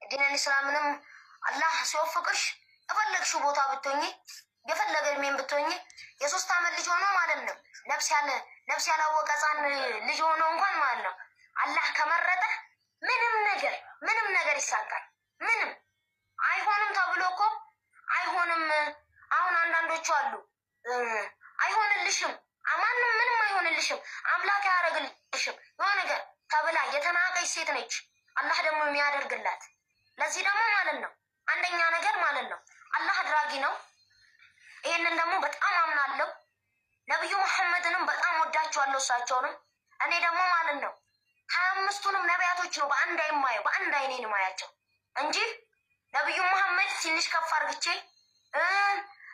ዲነል ኢስላምንም አላህ ሲወፍቅሽ የፈለግሽው ቦታ ብትሆኚ የፈለገ እድሜን ብትሆኚ የሶስት ዓመት ልጅ ሆኖ ማለት ነው ነፍስ ያላወቀ ሕፃን ልጅ ሆኖ እንኳን ማለት ነው አላህ ከመረጠ ምንም ነገር ይሳካል። ምንም አይሆንም ተብሎ እኮ አይሆንም። አሁን አንዳንዶቹ አሉ አይሆንልሽም፣ ማንም ምንም አይሆንልሽም፣ አምላክ ያደርግልሽም የሆነ ነገር ተብላ የተናቀች ሴት ነች አላህ ደግሞ የሚያደርግላት። ለዚህ ደግሞ ማለት ነው አንደኛ ነገር ማለት ነው አላህ አድራጊ ነው። ይሄንን ደግሞ በጣም አምናለሁ። ነብዩ መሐመድንም በጣም ወዳቸዋለሁ እሳቸውንም። እኔ ደግሞ ማለት ነው 25ቱንም ነቢያቶች ነው በአንድ አይኔ ነው ማያቸው እንጂ ነብዩ መሐመድ ትንሽ ከፍ አርግቼ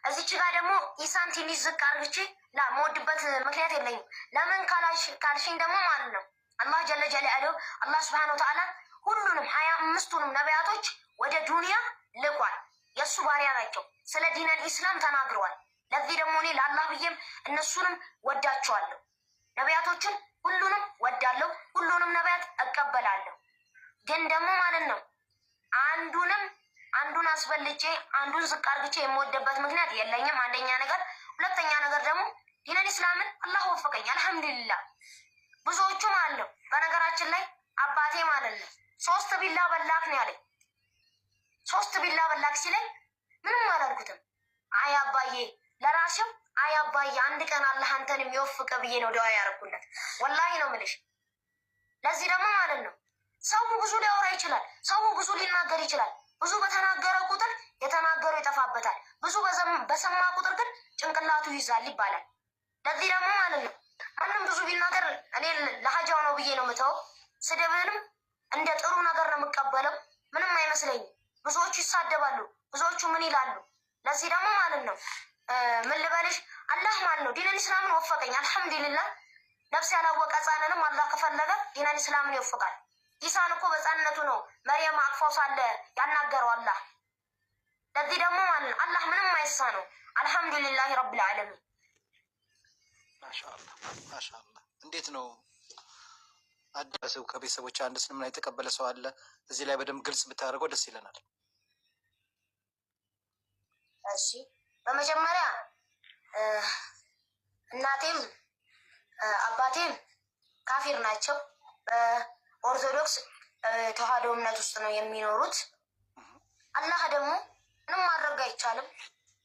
እዚች ጋር ደግሞ ኢሳን ትንሽ ዝቅ አርግቼ መወድበት ምክንያት የለኝም። ለምን ካልሽኝ ደግሞ ማለት ነው አላህ ጀለ ጀላሉሁ አላህ ሱብሓነሁ ወተዓላ ሁሉንም 25ቱንም ነቢያቶች ወደ ዱንያ ልቋል። የእሱ ባሪያ ናቸው። ስለ ዲነል ኢስላም ተናግረዋል። ለዚህ ደግሞ እኔ ለአላህ ብዬም እነሱንም ወዳቸዋለሁ። ነቢያቶችን ሁሉንም ወዳለሁ፣ ሁሉንም ነቢያት እቀበላለሁ። ግን ደግሞ ማለት ነው አንዱን አስበልጬ አንዱን ዝቅ አርግቼ የምወደበት ምክንያት የለኝም። አንደኛ ነገር። ሁለተኛ ነገር ደግሞ ዲነል ኢስላምን አላህ ወፈቀኝ አልሐምዱሊላህ። ብዙዎቹ ማለት ነው በነገራችን ላይ አባቴ ማለት ነው 3 ቢላ በላክ ነው ያለኝ። 3 ቢላ በላክ ሲለኝ ምንም አላልኩትም። አይ አባዬ ለራስህ አይ አባዬ አንድ ቀን አላህ አንተን የሚወፍቀ ብዬ ነው ዱዓ ያደረኩለት። ወላሂ ነው የምልሽ። ለዚህ ደግሞ ማለት ነው ሰው ብዙ ሊያወራ ይችላል፣ ሰው ብዙ ሊናገር ይችላል። ብዙ በተናገረ ቁጥር የተናገረው ይጠፋበታል፣ ብዙ በሰማ ቁጥር ግን ጭንቅላቱ ይዛል ይባላል። ለዚህ ደግሞ ማለት ነው ማንም ብዙ ቢናገር እኔ ለሀጃው ነው ብዬ ነው የምተው። ስድብንም እንደ ጥሩ ነገር ነው የምቀበለው። ምንም አይመስለኝም። ብዙዎቹ ይሳደባሉ፣ ብዙዎቹ ምን ይላሉ። ለዚህ ደግሞ ማለት ነው ምን ልበልሽ አላህ ማለት ነው ዲነል ኢስላምን ወፈቀኝ አልሐምዱሊላህ። ነፍስ ያላወቀ ሕፃንንም አላህ ከፈለገ ዲነል ኢስላምን ይወፍቃል። ኢሳን እኮ በሕፃንነቱ ነው መርየም አቅፋው ሳለ ያናገረው አላህ። ለዚህ ደግሞ ማለት ነው አላህ ምንም አይሳ ነው። አልሐምዱሊላህ ረብል ዓለሚን። ማሻአላህ እንዴት ነው አዳሰው ከቤተሰቦች አንድ እስልምና የተቀበለ ሰው አለ? እዚህ ላይ በደንብ ግልጽ ብታደርገው ደስ ይለናል። እሺ በመጀመሪያ እናቴም አባቴም ካፊር ናቸው። በኦርቶዶክስ ተዋህዶ እምነት ውስጥ ነው የሚኖሩት። አላህ ደግሞ ምንም ማድረግ አይቻልም።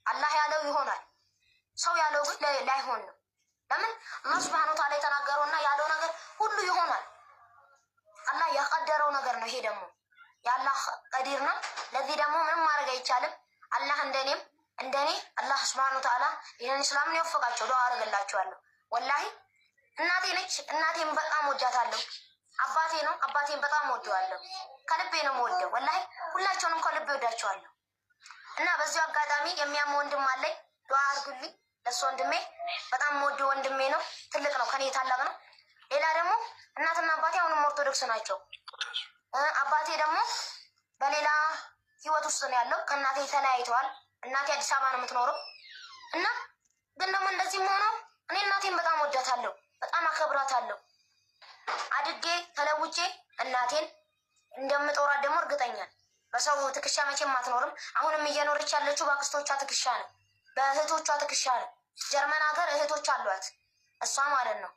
አላህ ያለው ይሆናል፣ ሰው ያለው ግን ላይሆን ነው። ለምን አላህ ሱብሓነሁ ወተዓላ የተናገረውና ያለው ነገር ሁሉ ይሆናል። አላህ ያቀደረው ነገር ነው። ይሄ ደግሞ የአላህ ቀዲር ነው። ለዚህ ደግሞ ምንም ማድረግ አይቻልም። አላህ እንደኔ አላህ ሱብሓነሁ ወተዓላ ዲነል ኢስላምን ይወፍቃቸው። ዱዓ አደርግላቸዋለሁ። ወላሂ እናቴ ነች። እናቴን በጣም ወዳታለሁ። አባቴ ነው። አባቴን በጣም ወደዋለሁ። ከልቤ ነው የምወደው። ወላሂ ሁላቸውንም ከልቤ ወዳቸዋለሁ። እና በዚሁ አጋጣሚ የሚያም ወንድም አለኝ። ዱዓ አድርጉልኝ ለሱ ወንድሜ። በጣም የምወደው ወንድሜ ነው። ትልቅ ነው፣ ከኔ ታላቅ ነው። ሌላ ደግሞ እናትና አባቴ አሁንም ኦርቶዶክስ ናቸው። አባቴ ደግሞ በሌላ ህይወት ውስጥ ነው ያለው። ከእናቴ ተለያይተዋል። እናቴ አዲስ አበባ ነው የምትኖረው። እና ግን ደግሞ እንደዚህም ሆኖ እኔ እናቴን በጣም ወዳታለሁ፣ በጣም አከብራታለሁ። አድጌ ተለውጬ እናቴን እንደምጦራት ደግሞ እርግጠኛ። በሰው ትከሻ መቼም አትኖርም። አሁንም እየኖረች ያለችው በአክስቶቿ ትከሻ ነው፣ በእህቶቿ ትከሻ ነው። ጀርመን ሀገር እህቶች አሏት እሷ ማለት ነው።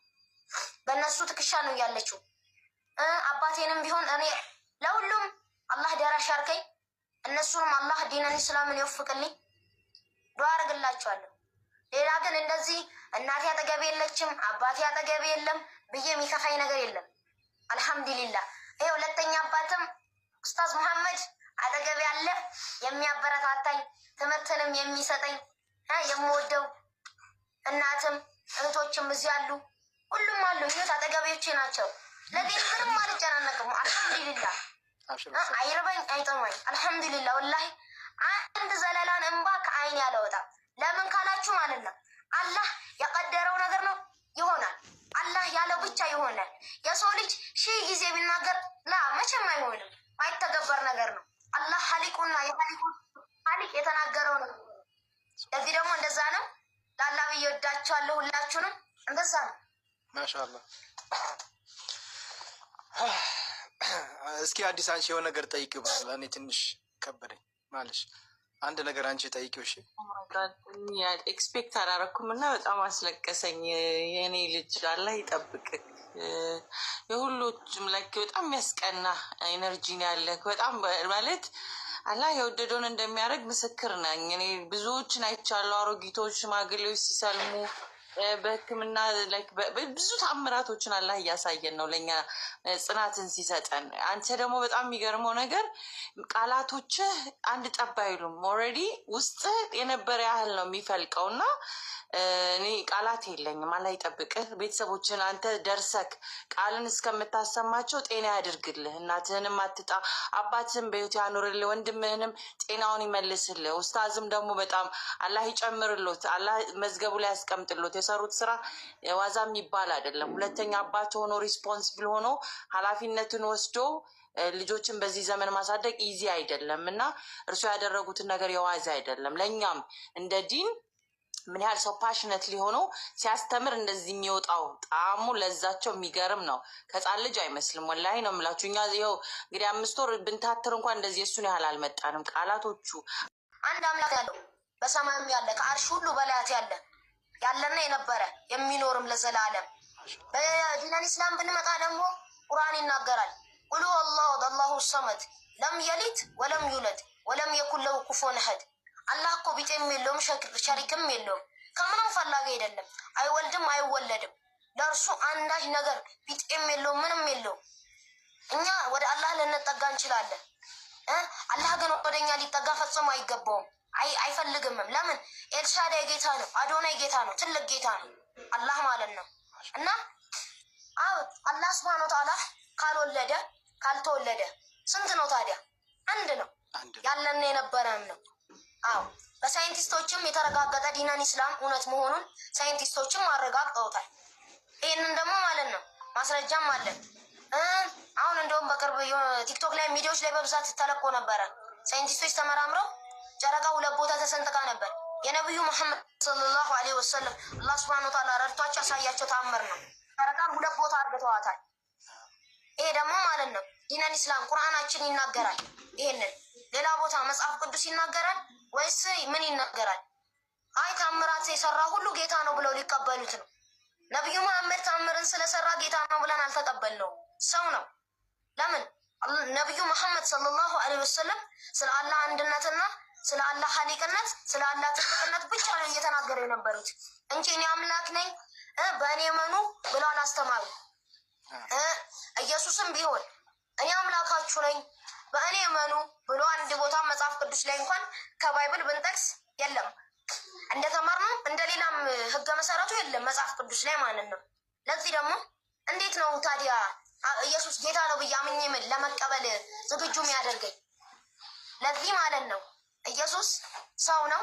በእነሱ ትከሻ ነው ያለችው። አባቴንም ቢሆን እኔ ለሁሉም አላህ ደራሽ አርከኝ። እነሱንም አላህ ዲነል ኢስላምን ይወፍቅልኝ። ዱዓ አደርግላቸዋለሁ። ሌላ ግን እንደዚህ እናቴ አጠገቤ የለችም አባቴ አጠገቤ የለም ብዬ የሚከፋኝ ነገር የለም። አልሐምዱሊላህ። ይሄ ሁለተኛ አባትም ኡስታዝ መሐመድ አጠገቤ አለ፣ የሚያበረታታኝ ትምህርትንም የሚሰጠኝ የምወደው። እናትም እህቶችም እዚህ አሉ፣ ሁሉም አሉ። ይሁት አጠገቤዎቼ ናቸው። ለዚህ ምንም አልጨናነቅም። አልሐምዱሊላህ። አይርበኝ አይጠማኝ። አልሐምዱሊላህ። ወላሂ አንድ ዘለላን እንባ ከአይን ያለወጣም። ለምን ካላችሁ ማለት ነው አላህ የቀደረው ነገር ነው ይሆናል። አላህ ያለው ብቻ ይሆናል። የሰው ልጅ 1000 ጊዜ ቢናገር መቼም አይሆንም። ማይተገበር ነገር ነው። አላህ ሀሊቁና ሀሊቅ የተናገረው ነው። ለዚህ ደግሞ እንደዛ ነው። ለአላህ ብዬ ወዳችኋለሁ ሁላችሁንም። እንደዛ ነው። ማሻአላህ እስኪ አዲስ አንቺ የሆነ ነገር ጠይቂው ብላ እኔ ትንሽ ከበደኝ ማለሽ አንድ ነገር አንቺ ጠይቂው። እሺ ኤክስፔክት አላረኩም እና በጣም አስለቀሰኝ። የእኔ ልጅ አላህ ይጠብቅ። የሁሎችም ላይክ በጣም የሚያስቀና ኤነርጂ ነው ያለህ። በጣም ማለት አላህ የወደደውን እንደሚያደርግ ምስክር ነኝ። እኔ ብዙዎችን አይቻለሁ። አሮጊቶች፣ ሽማግሌዎች ሲሰልሙ በሕክምና ብዙ ተአምራቶችን አላህ እያሳየን ነው ለእኛ ጽናትን ሲሰጠን። አንተ ደግሞ በጣም የሚገርመው ነገር ቃላቶችህ አንድ ጠብ አይሉም። ኦልሬዲ ውስጥ የነበረ ያህል ነው የሚፈልቀው እና እኔ ቃላት የለኝም። አላህ ይጠብቅህ። ቤተሰቦችን አንተ ደርሰክ ቃልን እስከምታሰማቸው ጤና ያድርግልህ። እናትህንም አትጣ፣ አባትህን በሕይወት ያኑርልህ፣ ወንድምህንም ጤናውን ይመልስልህ። ኡስታዝም ደግሞ በጣም አላህ ይጨምርሎት፣ አላህ መዝገቡ ላይ ያስቀምጥሎት። የሰሩት ስራ ዋዛ የሚባል አይደለም። ሁለተኛ አባት ሆኖ ሪስፖንስብል ሆኖ ኃላፊነትን ወስዶ ልጆችን በዚህ ዘመን ማሳደግ ኢዚ አይደለም እና እርሱ ያደረጉትን ነገር የዋዛ አይደለም። ለእኛም እንደ ዲን ምን ያህል ሰው ፓሽነት ሊሆነው ሲያስተምር እንደዚህ የሚወጣው ጣዕሙ ለዛቸው የሚገርም ነው። ከጻን ልጅ አይመስልም። ወላሂ ነው የምላችሁ። እኛ ይኸው እንግዲህ 5 ወር ብንታትር እንኳን እንደዚህ እሱን ያህል አልመጣንም። ቃላቶቹ አንድ አምላክ ያለው በሰማይም ያለ ከአርሽ ሁሉ በላያት ያለና የነበረ የሚኖርም ለዘላለም። በዲነል ኢስላም ብንመጣ ደግሞ ቁርአን ይናገራል። ቁል ሁወላሁ አላሁ ሰመድ ለም የሊድ ወለም ዩለድ ወለም የኩን ለሁ ኩፉወን አሐድ። አላህ እኮ ቢጤም የለውም ሸሪክም የለውም። ከምንም ፈላጊ አይደለም። አይወልድም አይወለድም። ለእርሱ አንዳች ነገር ቢጤም የለውም ምንም የለውም። እኛ ወደ አላህ ልንጠጋ እንችላለን። አላህ ግን ወደኛ ሊጠጋ ፈጽሞ አይገባውም፣ አይፈልግምም። ለምን? ኤልሻዳይ ጌታ ነው፣ አዶናይ ጌታ ነው፣ ትልቅ ጌታ ነው አላህ ማለት ነው። እና አላህ ሱብሃነሁ ወተዓላ ካልወለደ ካልተወለደ ስንት ነው ታዲያ? አንድ ነው። ያለን የነበረም ነው። አዎ በሳይንቲስቶችም የተረጋገጠ ዲነል ኢስላም እውነት መሆኑን ሳይንቲስቶችም አረጋግጠውታል። ይህንን ደግሞ ማለት ነው ማስረጃም አለን። አሁን እንደውም በቅርብ ቲክቶክ ላይ ሚዲያዎች ላይ በብዛት ተለቆ ነበረ። ሳይንቲስቶች ተመራምረው ጨረቃ 2 ቦታ ተሰንጥቃ ነበር። የነብዩ መሐመድ ሰለላሁ ዐለይሂ ወሰለም አላህ ሱብሃነሁ ወተዓላ ረድቷቸው ያሳያቸው ተአምር ነው። ጨረቃን 2 ቦታ አድርገዋታል። ይሄ ደግሞ ማለት ነው ዲነል ኢስላም ቁርአናችን ይናገራል። ይሄንን ሌላ ቦታ መጽሐፍ ቅዱስ ይናገራል ወይስ ምን ይናገራል? አይ ታምራት የሰራ ሁሉ ጌታ ነው ብለው ሊቀበሉት ነው። ነብዩ መሐመድ ታምርን ስለሰራ ጌታ ነው ብለን አልተቀበልነውም። ሰው ነው። ለምን? ነብዩ መሐመድ ሰለላሁ ዐለይሂ ወሰለም ስለ አላህ አንድነትና ስለ አላህ ኻሊቅነት ስለ አላህ ትልቅነት ብቻ ነው እየተናገሩ የነበሩት እንጂ እኔ አምላክ ነኝ በእኔ መኑ ብለው አላስተማሩ። ኢየሱስም ቢሆን እኔ አምላካችሁ ነኝ በእኔ መኑ ብሎ አንድ ቦታ መጽሐፍ ቅዱስ ላይ እንኳን ከባይብል ብንጠቅስ የለም። እንደተማርነው እንደሌላም ህገ መሰረቱ የለም መጽሐፍ ቅዱስ ላይ ማለት ነው። ለዚህ ደግሞ እንዴት ነው ታዲያ ኢየሱስ ጌታ ነው ብዬ አምኜ ምን ለመቀበል ዝግጁ የሚያደርገኝ? ለዚህ ማለት ነው ኢየሱስ ሰው ነው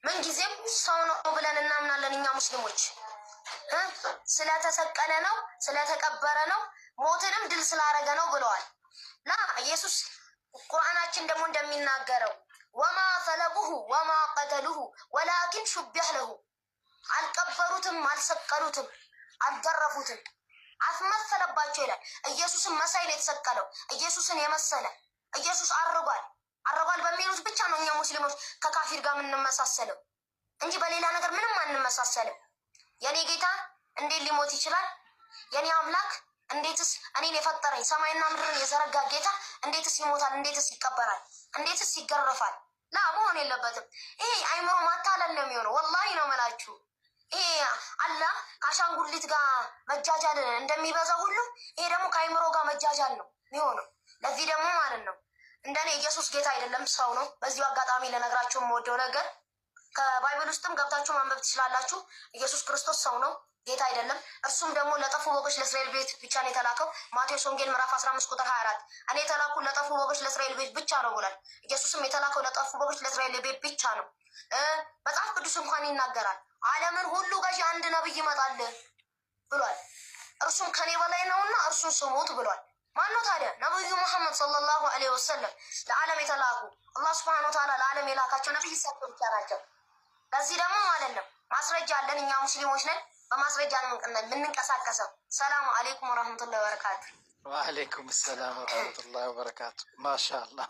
ምን ጊዜም ሰው ነው ብለን እናምናለን እኛ ሙስሊሞች። ስለተሰቀለ ነው ስለተቀበረ ነው ሞትንም ድል ስላረገ ነው ብለዋል። ላ ኢየሱስ ቁርአናችን ደግሞ እንደሚናገረው ወማ ሰለቡሁ ወማ ቀተሉሁ ወላኪን ሹቢህ ለሁ፣ አልቀበሩትም፣ አልሰቀሉትም፣ አልገረፉትም፣ አስመሰለባቸው ይላል። ኢየሱስን መሳይ ነው የተሰቀለው። ኢየሱስን የመሰለ ኢየሱስ አርጓል በሚሉት ብቻ ነው እኛ ሙስሊሞች ከካፊር ጋር የምንመሳሰለው እንጂ በሌላ ነገር ምንም አንመሳሰልም። የኔ ጌታ እንዴት ሊሞት ይችላል? የኔ አምላክ እንዴትስ እኔን የፈጠረኝ ሰማይና ምድርን የዘረጋ ጌታ እንዴትስ ይሞታል? እንዴትስ ይቀበራል? እንዴትስ ይገረፋል? ላ መሆን የለበትም። ይሄ አይምሮ ማታለል ነው የሚሆነው። ወላሂ ነው መላችሁ። ይሄ አላህ ከአሻንጉሊት ጋር መጃጃል እንደሚበዛ ሁሉ ይሄ ደግሞ ከአይምሮ ጋር መጃጃል ነው የሚሆነው። ለዚህ ደግሞ ማለት ነው እንደኔ ኢየሱስ ጌታ አይደለም ሰው ነው። በዚሁ አጋጣሚ ለነግራችሁ የምወደው ነገር ከባይብል ውስጥም ገብታችሁ ማንበብ ትችላላችሁ። ኢየሱስ ክርስቶስ ሰው ነው፣ ጌታ አይደለም። እርሱም ደግሞ ለጠፉ በጎች ለእስራኤል ቤት ብቻ ነው የተላከው። ማቴዎስ ወንጌል ምዕራፍ 15 ቁጥር 24 እኔ የተላኩ ለጠፉ በጎች ለእስራኤል ቤት ብቻ ነው ብሏል። ኢየሱስም የተላከው ለጠፉ በጎች ለእስራኤል ቤት ብቻ ነው። መጽሐፍ ቅዱስ እንኳን ይናገራል ዓለምን ሁሉ ገዢ አንድ ነብይ ይመጣል ብሏል። እርሱም ከኔ በላይ ነውና እርሱን ስሙት ብሏል። ማነው ታዲያ? ነብዩ መሐመድ ሰለላሁ ዐለይሂ ወሰለም ለዓለም የተላኩ አላህ ሱብሓነሁ ወተዓላ ለዓለም የላካቸው ነብይ ሰጥቶ ብቻ ናቸው። ለዚህ ደግሞ ማለት ነው ማስረጃ አለን። እኛ ሙስሊሞች ነን፣ በማስረጃ ነው የምንንቀሳቀሰው። ሰላሙ አለይኩም ወራህመቱላሂ ወበረካቱ። ወአለይኩም ሰላም ወረህመቱላሂ ወበረካቱ። ማሻአላህ